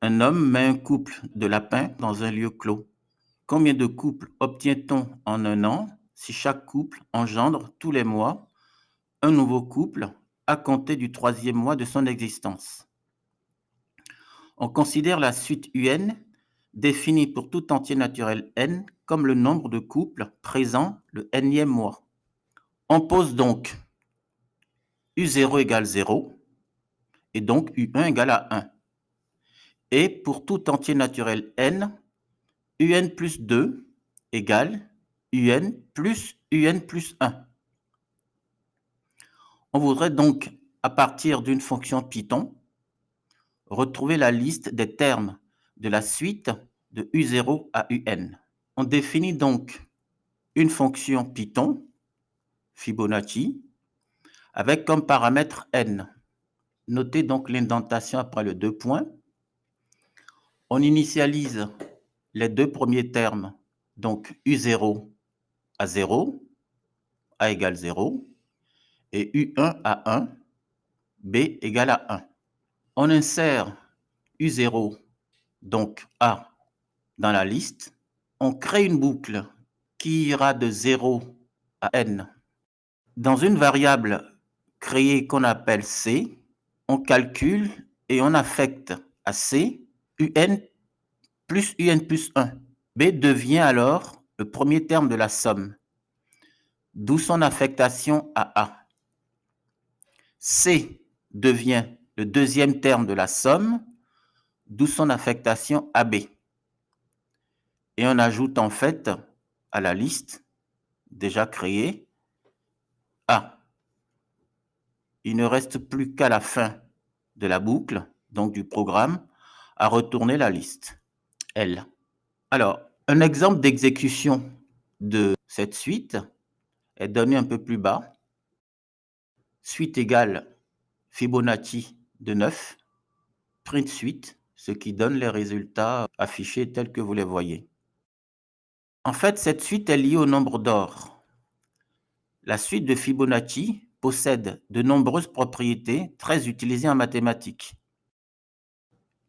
Un homme met un couple de lapins dans un lieu clos. Combien de couples obtient-on en un an si chaque couple engendre tous les mois un nouveau couple à compter du troisième mois de son existence? On considère la suite UN définie pour tout entier naturel n comme le nombre de couples présents le nème mois. On pose donc U0 égale 0 et donc U1 égale à 1. Et pour tout entier naturel n, UN plus 2 égale UN plus 1. On voudrait donc, à partir d'une fonction Python, retrouver la liste des termes de la suite de U0 à UN. On définit donc une fonction Python, Fibonacci, avec comme paramètre n. Notez donc l'indentation après le deux points. On initialise les deux premiers termes, donc U0 à 0, A égale 0, et U1 à 1, B égale à 1. On insère U0, donc A, dans la liste. On crée une boucle qui ira de 0 à n. Dans une variable créée qu'on appelle C, on calcule et on affecte à C UN plus 1. B devient alors le premier terme de la somme, d'où son affectation à A. C devient le deuxième terme de la somme, d'où son affectation à B. Et on ajoute en fait à la liste déjà créée A. Il ne reste plus qu'à la fin de la boucle, donc du programme, à retourner la liste L. Alors, un exemple d'exécution de cette suite est donné un peu plus bas. Suite égale Fibonacci de 9, print suite, ce qui donne les résultats affichés tels que vous les voyez. En fait, cette suite est liée au nombre d'or. La suite de Fibonacci possède de nombreuses propriétés très utilisées en mathématiques.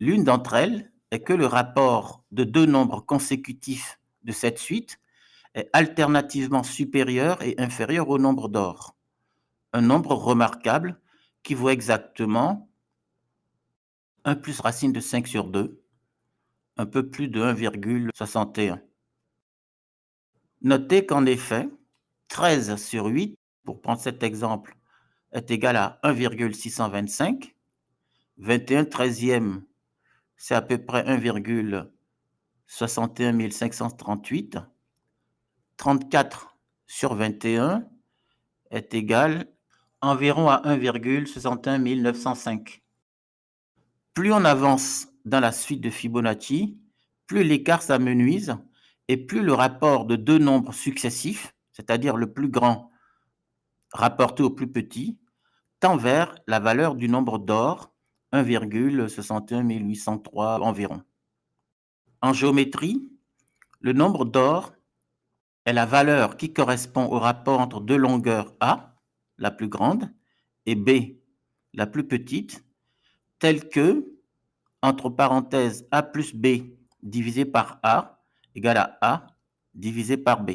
L'une d'entre elles est que le rapport de deux nombres consécutifs de cette suite est alternativement supérieur et inférieur au nombre d'or. Un nombre remarquable qui vaut exactement 1 plus racine de 5 sur 2, un peu plus de 1,61. Notez qu'en effet, 13 sur 8, pour prendre cet exemple, est égal à 1,625. 21 treizième, c'est à peu près 1,61 538. 34 sur 21 est égal environ à 1,61 905. Plus on avance dans la suite de Fibonacci, plus l'écart s'amenuise et plus le rapport de deux nombres successifs, c'est-à-dire le plus grand rapporté au plus petit, tend vers la valeur du nombre d'or, 1,61 803 environ. En géométrie, le nombre d'or est la valeur qui correspond au rapport entre deux longueurs A, la plus grande, et B, la plus petite, telle que, entre parenthèses, A plus B divisé par A égale à A divisé par B.